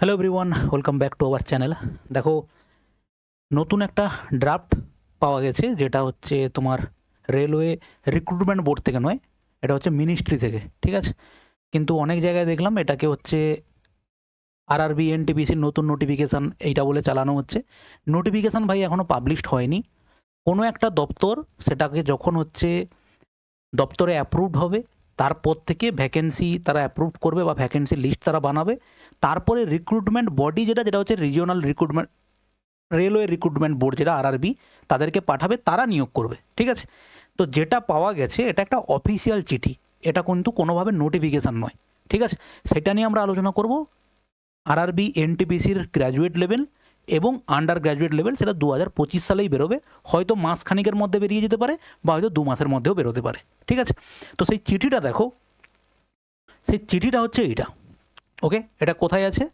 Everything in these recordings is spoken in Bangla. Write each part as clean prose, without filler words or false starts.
Hello everyone, welcome back to our channel. দেখো, নতুন একটা ড্রাফট পাওয়া গেছে, যেটা হচ্ছে তোমার রেলওয়ে রিক্রুটমেন্ট বোর্ড থেকে নয়, এটা হচ্ছে মিনিস্ট্রি থেকে। ঠিক আছে, কিন্তু অনেক জায়গায় দেখলাম এটাকে হচ্ছে আরআরবি এনটিপিসির নতুন নোটিফিকেশান এইটা বলে চালানো হচ্ছে। নোটিফিকেশান ভাই এখনও পাবলিশড হয়নি। কোনো একটা দপ্তর সেটাকে যখন হচ্ছে দপ্তরে অ্যাপ্রুভড হবে, তারপর থেকে ভ্যাকেন্সি তারা অ্যাপ্রুভ করবে বা ভ্যাকেন্সি লিস্ট তারা বানাবে। তারপরে রিক্রুটমেন্ট বডি যেটা হচ্ছে regional recruitment railway recruitment board, যেটা আরআরবি, তাদেরকে পাঠাবে, তারা নিয়োগ করবে। ঠিক আছে, তো যেটা পাওয়া গেছে এটা একটা অফিসিয়াল চিঠি, এটা কিন্তু কোনোভাবে নোটিফিকেশান নয়। ঠিক আছে, সেটা নিয়ে আমরা আলোচনা করব। আরআরবি এনটিপিসির গ্র্যাজুয়েট লেভেল এবং আন্ডার গ্র্যাজুয়েট লেভেল, সেটা 2025 সালেই বেরোবে। হয়তো মাসখানিকের মধ্যে বেরিয়ে যেতে পারে বা হয়তো 2 মাসের মধ্যেও বেরোতে পারে। ঠিক আছে, তো সেই চিঠিটা দেখো, সেই চিঠিটা হচ্ছে এইটা। ওকে, এটা কোথায় আছে?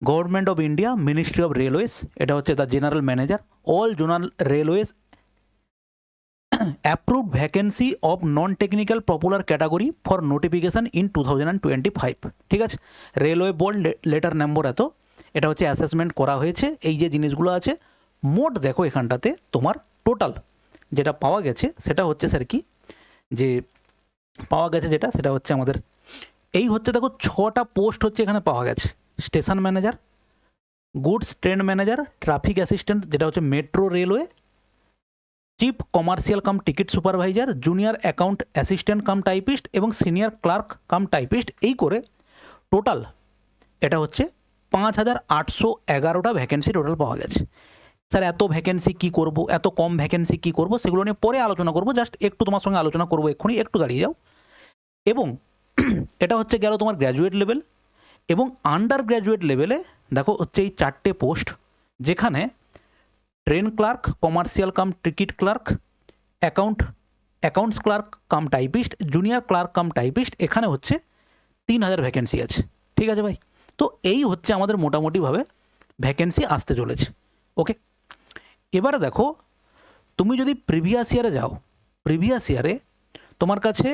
Government of India, ministry of railways, এটা হচ্ছে the general manager, all zonal railways approved vacancy of non technical popular category for notification in 2025। ঠিক আছে, রেলওয়ে বোর্ড লেটার নম্বর এত, এটা হচ্ছে অ্যাসেসমেন্ট করা হয়েছে। এই যে জিনিসগুলো আছে মোট দেখো এখানটাতে তোমার টোটাল যেটা পাওয়া গেছে সেটা হচ্ছে স্যার কি, যে পাওয়া গেছে যেটা সেটা হচ্ছে আমাদের এই হচ্ছে, দেখো 6টা পোস্ট হচ্ছে এখানে পাওয়া গেছে। Station manager, goods train manager, traffic assistant যেটা হচ্ছে metro railway, chief commercial cum ticket supervisor, junior account assistant cum typist এবং সিনিয়র ক্লার্ক কাম টাইপিস্ট, এই করে টোটাল এটা হচ্ছে 5,811টা ভ্যাকেন্সি টোটাল পাওয়া গেছে। স্যার এত ভ্যাকেন্সি কী করব, এত কম ভ্যাকেন্সি কী করব, সেগুলো নিয়ে পরে আলোচনা করব। জাস্ট একটু তোমার সঙ্গে আলোচনা করবো এক্ষুনি, একটু দাঁড়িয়ে যাও। এবং এটা হচ্ছে গেল তোমার গ্র্যাজুয়েট লেভেল এবং আন্ডার গ্র্যাজুয়েট লেভেলে দেখো হচ্ছে এই 4টে পোস্ট, যেখানে train clerk, commercial cum ticket clerk, accounts clerk cum typist, junior clerk cum typist, এখানে হচ্ছে 3,000 ভ্যাকেন্সি আছে। ঠিক আছে ভাই, তো এই হচ্ছে আমাদের মোটামুটিভাবে ভ্যাকেন্সি আসতে চলেছে। ওকে, এবারে দেখো, তুমি যদি প্রিভিয়াস ইয়ারে যাও, প্রিভিয়াস ইয়ারে তোমার কাছে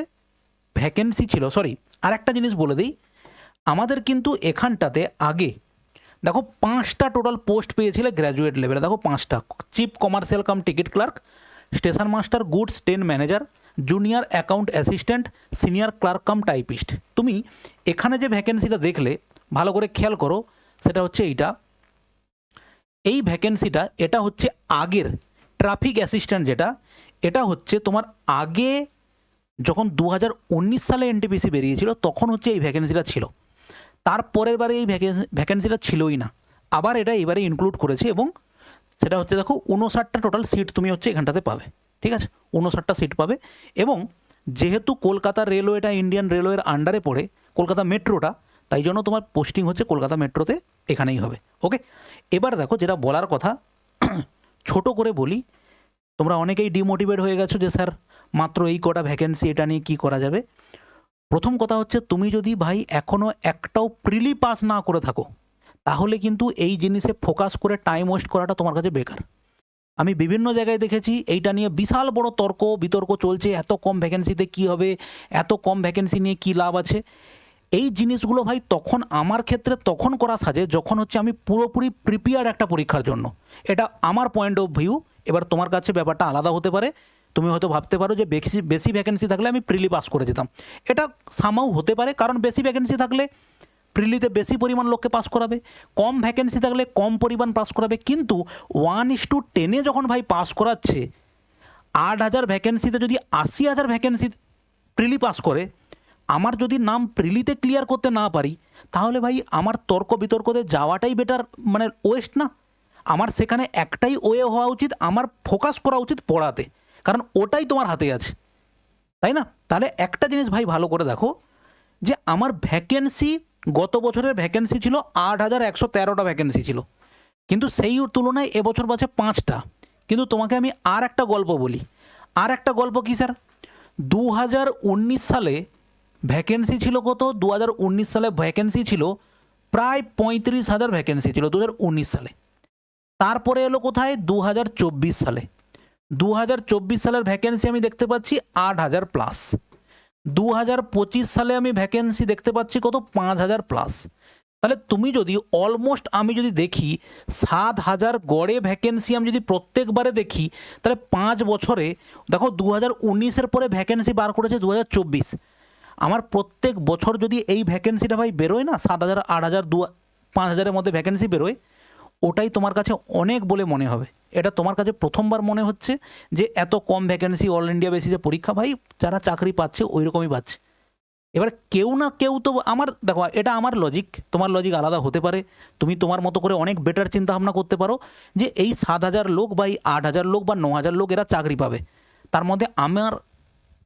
ভ্যাকেন্সি ছিল, সরি আর একটা জিনিস বলে দিই, আমাদের কিন্তু এখানটাতে আগে দেখো 5টা টোটাল পোস্ট পেয়েছিলে গ্র্যাজুয়েট লেভেলে। দেখো 5টা, chief commercial cum ticket clerk, station master, goods train manager, junior account assistant, senior clerk cum typist. তুমি এখানে যে ভ্যাকেন্সিটা দেখলে ভালো করে খেয়াল করো, সেটা হচ্ছে এইটা, এই ভ্যাকেন্সিটা এটা হচ্ছে আগের ট্রাফিক অ্যাসিস্ট্যান্ট, যেটা এটা হচ্ছে তোমার আগে যখন 2019 সালে এনটিপিসি বেরিয়েছিল তখন হচ্ছে এই ভ্যাকেন্সিটা ছিল। তারপরের বারে এই ভ্যাকেন্সিটা ছিলই না, আবার এটা এবারে ইনক্লুড করেছে এবং সেটা হচ্ছে দেখো 59টা টোটাল সিট তুমি হচ্ছে এখানটাতে পাবে। ঠিক আছে, 59টা সিট পাবে। এবং যেহেতু কলকাতা রেলওয়েটা ইন্ডিয়ান রেলওয়ের আন্ডারে পড়ে, কলকাতা মেট্রোটা, তাই জন্য তোমার পোস্টিং হচ্ছে কলকাতা মেট্রোতে এখানেই হবে। ওকে, এবার দেখো যেটা বলার কথা, ছোট করে বলি, তোমরা অনেকেই ডিমোটিভেট হয়ে গেছো যে স্যার মাত্র এই কটা ভ্যাকেন্সি, এটা নিয়ে কী করা যাবে। প্রথম কথা হচ্ছে, তুমি যদি ভাই এখনও একটাও প্রিলি পাস না করে থাকো, তাহলে কিন্তু এই জিনিসে ফোকাস করে টাইম ওয়েস্ট করাটা তোমার কাছে বেকার। আমি বিভিন্ন জায়গায় দেখেছি এইটা নিয়ে বিশাল বড় তর্ক বিতর্ক চলছে, এত কম ভ্যাকেন্সিতে কী হবে, এত কম ভ্যাকেন্সি নিয়ে কী লাভ আছে। এই জিনিসগুলো ভাই তখন আমার ক্ষেত্রে তখন করা সাজে যখন হচ্ছে আমি পুরোপুরি প্রিপেয়ার্ড একটা পরীক্ষার জন্য। এটা আমার পয়েন্ট অফ ভিউ। এবার তোমার কাছে ব্যাপারটা আলাদা হতে পারে, তুমি হয়তো ভাবতে পারো যে বেশি বেশি ভ্যাকেন্সি থাকলে আমি প্রিলি পাস করে যেতাম। এটা সামাও হতে পারে, কারণ বেশি ভ্যাকেন্সি থাকলে প্রিলিতে বেশি পরিমাণ লোককে পাস করাবে, কম ভ্যাকেন্সি থাকলে কম পরিমাণ পাস করাবে। কিন্তু 1:10 যখন ভাই পাস করাচ্ছে, 8,000 ভ্যাকেন্সিতে যদি 80,000 ভ্যাকেন্সি প্রিলি পাস করে, আমার যদি নাম প্রিলিতে ক্লিয়ার করতে না পারি, তাহলে ভাই আমার তর্ক বিতর্কতে যাওয়াটাই বেটার, মানে ওয়েস্ট না। আমার সেখানে একটাই ওয়ে হওয়া উচিত, আমার ফোকাস করা উচিত পড়াতে, কারণ ওটাই তোমার হাতে আছে, তাই না? তাহলে একটা জিনিস ভাই ভালো করে দেখো, যে আমার ভ্যাকেন্সি গত বছরের ভ্যাকেন্সি ছিল 8,113টা ভ্যাকেন্সি ছিল, কিন্তু সেই তুলনায় এবছর পাচ্ছে 5টা। কিন্তু তোমাকে আমি আর একটা গল্প বলি, আর একটা গল্প কী স্যার, 2019 সালে ভ্যাকেন্সি ছিল কত? 2019 সালে ভ্যাকেন্সি ছিল প্রায় 35,000 ভ্যাকেন্সি ছিল 2019 সালে। তারপরে এলো কোথায়? 2024 সালে। 2024 সালের ভ্যাকেন্সি আমি দেখতে পাচ্ছি 8,000 প্লাস। 2025 সালে আমি ভ্যাকেন্সি দেখতে পাচ্ছি কত? 5,000 প্লাস। তাহলে তুমি যদি অলমোস্ট আমি যদি দেখি 7,000 গড়ে ভ্যাকেন্সি আমি যদি প্রত্যেকবারে দেখি, তাহলে 5 বছরে দেখো 2019-এর পরে ভ্যাকেন্সি বার করেছে 2024। আমার প্রত্যেক বছর যদি এই ভ্যাকেন্সিটা ভাই বেরোয় না, 7,000, 8,000, 5,000-এর মধ্যে ভ্যাকেন্সি বেরোয়, ওটাই তোমার কাছে অনেক বলে মনে হবে। এটা তোমার কাছে প্রথমবার মনে হচ্ছে যে এত কম ভ্যাকেন্সি অল ইন্ডিয়া বেসিসে পরীক্ষা। ভাই যারা চাকরি পাচ্ছে ওই রকমই পাচ্ছে। এবার কেউ না কেউ তো, আমার দেখো এটা আমার লজিক, তোমার লজিক আলাদা হতে পারে, তুমি তোমার মতো করে অনেক বেটার চিন্তা ভাবনা করতে পারো যে এই 7,000 লোক বা এই 8,000 লোক বা 9,000 লোক এরা চাকরি পাবে, তার মধ্যে আমার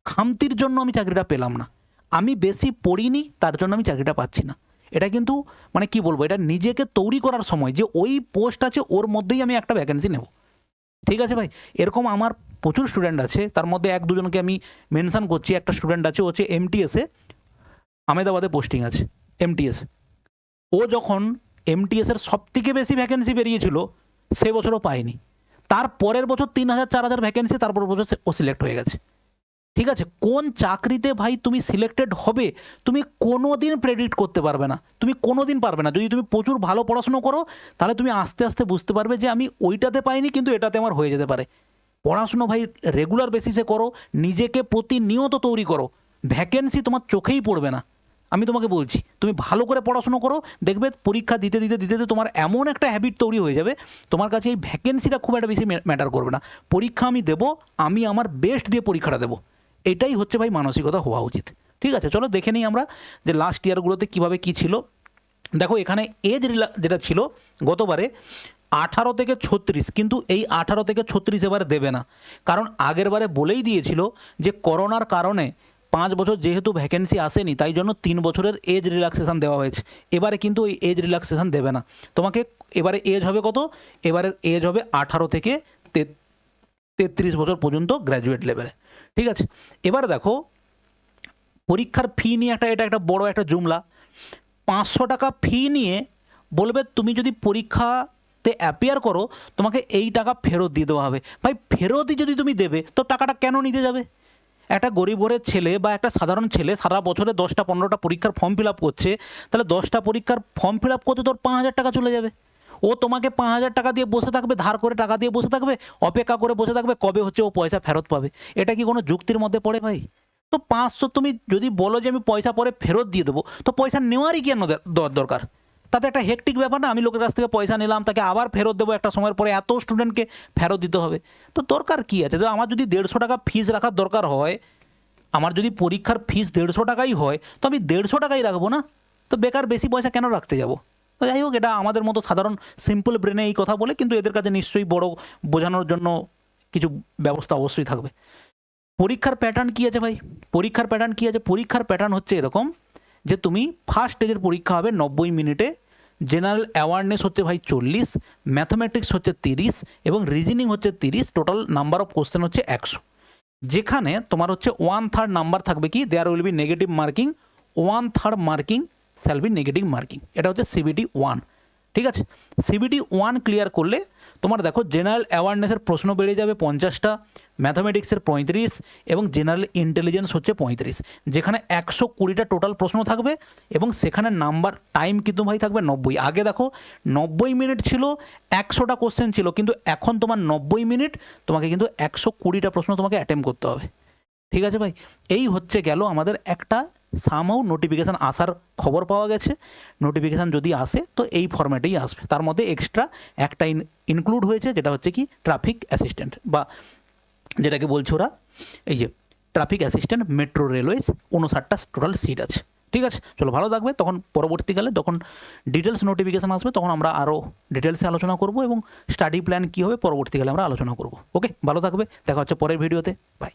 খামতির জন্য আমি চাকরিটা পেলাম না, আমি বেশি পড়িনি তার জন্য আমি চাকরিটা পাচ্ছি না। এটা কিন্তু মানে কি বলবো, এটা নিজেকে তৈরি করার সময় যে ওই পোস্ট আছে ওর মধ্যেই আমি একটা ভ্যাকেন্সি নেব। ঠিক আছে ভাই, এরকম আমার প্রচুর স্টুডেন্ট আছে, তার মধ্যে 1-2জনকে আমি মেনশান করছি। একটা স্টুডেন্ট আছে, ও হচ্ছে এমটিএসে আহমেদাবাদে পোস্টিং আছে এমটিএস। ও যখন এমটিএসের সবথেকে বেশি ভ্যাকেন্সি বেরিয়েছিল সে বছরও পায়নি, তার পরের বছর 3,000, 4,000 ভ্যাকেন্সি, তারপর বছর ও সিলেক্ট হয়ে গেছে। ঠিক আছে, কোন চাকরিতে ভাই তুমি সিলেক্টেড হবে তুমি কোনো দিন প্রেডিক্ট করতে পারবে না, তুমি কোনো দিন পারবে না। যদি তুমি প্রচুর ভালো পড়াশুনো করো তাহলে তুমি আস্তে আস্তে বুঝতে পারবে যে আমি ওইটাতে পাইনি কিন্তু এটাতে আমার হয়ে যেতে পারে। পড়াশুনো ভাই রেগুলার বেসিসে করো, নিজেকে প্রতিনিয়ত তৈরি করো, ভ্যাকেন্সি তোমার চোখেই পড়বে না। আমি তোমাকে বলছি তুমি ভালো করে পড়াশুনো করো, দেখবে পরীক্ষা দিতে দিতে দিতে দিতে তোমার এমন একটা হ্যাবিট তৈরি হয়ে যাবে, তোমার কাছে এই ভ্যাকেন্সিটা খুব একটা বেশি ম্যাটার করবে না। পরীক্ষা আমি দেবো, আমি আমার বেস্ট দিয়ে পরীক্ষাটা দেবো, এটাই হচ্ছে ভাই মানসিকতা হওয়া উচিত। ঠিক আছে, চলো দেখে নিই আমরা যে লাস্ট ইয়ারগুলোতে কীভাবে কী ছিল। দেখো এখানে এজ যেটা ছিল গতবারে 18 থেকে 36, কিন্তু এই 18 থেকে 36 এবারে দেবে না, কারণ আগের বারে বলেই দিয়েছিল যে করোনার কারণে 5 বছর যেহেতু ভ্যাকেন্সি আসেনি তাই জন্য 3 বছরের এজ রিল্যাক্সেশন দেওয়া হয়েছে। এবারে কিন্তু ওই এজ রিল্যাক্সেশন দেবে না তোমাকে। এবারে এজ হবে কত, এবারের এজ হবে 18 থেকে 33 বছর পর্যন্ত গ্র্যাজুয়েট লেভেলে। ঠিক আছে, এবার দেখো পরীক্ষার ফি নিয়ে এটা একটা বড় একটা জুমলা। 500 টাকা ফি নিয়ে বলবে তুমি যদি পরীক্ষাতে অ্যাপিয়ার করো তোমাকে এই টাকা ফেরত দিয়ে দেওয়া হবে। ভাই ফেরতই যদি তুমি দেবে তো টাকাটা কেন নিতে যাবে? একটা গরিব ঘরের ছেলে বা একটা সাধারণ ছেলে সারা বছরে 10টা 15টা পরীক্ষার ফর্ম ফিল আপ করছে, তাহলে 10টা পরীক্ষার ফর্ম ফিল আপ করতে তোর 5,000 টাকা চলে যাবে। ও তোমাকে 5,000 টাকা দিয়ে বসে থাকবে, ধার করে টাকা দিয়ে বসে থাকবে, অপেক্ষা করে বসে থাকবে কবে হচ্ছে ও পয়সা ফেরত পাবে। এটা কি কোনো যুক্তির মধ্যে পড়ে ভাই? তো 500 তুমি যদি বলো যে আমি পয়সা পরে ফেরত দিয়ে দেবো, তো পয়সা নেওয়ারই কেন দরকার? তাতে একটা হেক্টিক ব্যাপার না? আমি লোকের কাছ থেকে পয়সা নিলাম, তাকে আবার ফেরত দেবো একটা সময়ের পরে, এত স্টুডেন্টকে ফেরত দিতে হবে, তো দরকার কী আছে? তো আমার যদি 150 টাকা ফিস রাখার দরকার হয়, আমার যদি পরীক্ষার ফিস 150 টাকাই হয় তো আমি 150 টাকাই রাখবো না, তো বেকার বেশি পয়সা কেন রাখতে যাব? তো যাই হোক, এটা আমাদের মতো সাধারণ সিম্পল ব্রেনে এই কথা বলে, কিন্তু এদের কাছে নিশ্চয়ই বড় বোঝানোর জন্য কিছু ব্যবস্থা অবশ্যই থাকবে। পরীক্ষার প্যাটার্ন কী আছে ভাই? পরীক্ষার প্যাটার্ন হচ্ছে এরকম যে তুমি ফার্স্ট স্টেজের পরীক্ষা হবে 90 মিনিটে, জেনারেল অ্যাওয়ারনেস হচ্ছে ভাই 40, ম্যাথমেটিক্স হচ্ছে 30 এবং রিজনিং হচ্ছে 30, টোটাল নাম্বার অফ কোশ্চেন হচ্ছে 100। যেখানে তোমার হচ্ছে 1/3 নাম্বার থাকবে কি, there will be negative marking, 1/3 marking shall be negative marking. এটা হচ্ছে সিবিটি 1। ঠিক আছে, সিবিটি 1 ক্লিয়ার করলে তোমার দেখো জেনারেল অ্যাওয়ারনেসের প্রশ্ন বেড়ে যাবে 50টা, ম্যাথামেটিক্সের 35 এবং জেনারেল ইন্টেলিজেন্স হচ্ছে 35, যেখানে 120টা টোটাল প্রশ্ন থাকবে এবং সেখানে নাম্বার টাইম কিন্তু ভাই থাকবে 90। আগে দেখো 90 মিনিট ছিল, 100টা কোশ্চেন ছিল, কিন্তু এখন তোমার 90 মিনিট তোমাকে কিন্তু 120টা প্রশ্ন তোমাকে অ্যাটেম্প করতে হবে। ঠিক আছে ভাই, এই হচ্ছে গেল আমাদের একটা সামহাউ নোটিফিকেশান আসার খবর পাওয়া গেছে। নোটিফিকেশান যদি আসে তো এই ফরম্যাটেই আসবে, তার মধ্যে এক্সট্রা একটা ইনক্লুড হয়েছে, যেটা হচ্ছে কি ট্রাফিক অ্যাসিস্ট্যান্ট, বা যেটাকে বলছে ওরা এই যে ট্রাফিক অ্যাসিস্ট্যান্ট মেট্রো রেলওয়েজ, 59টা টোটাল সিট আছে। ঠিক আছে, চলো ভালো থাকবে। তখন পরবর্তীকালে যখন ডিটেলস নোটিফিকেশান আসবে তখন আমরা আরও ডিটেলসে আলোচনা করব এবং স্টাডি প্ল্যান কী হবে পরবর্তীকালে আমরা আলোচনা করব। ওকে, ভালো থাকবে, দেখা হচ্ছে পরের ভিডিওতে, বাই।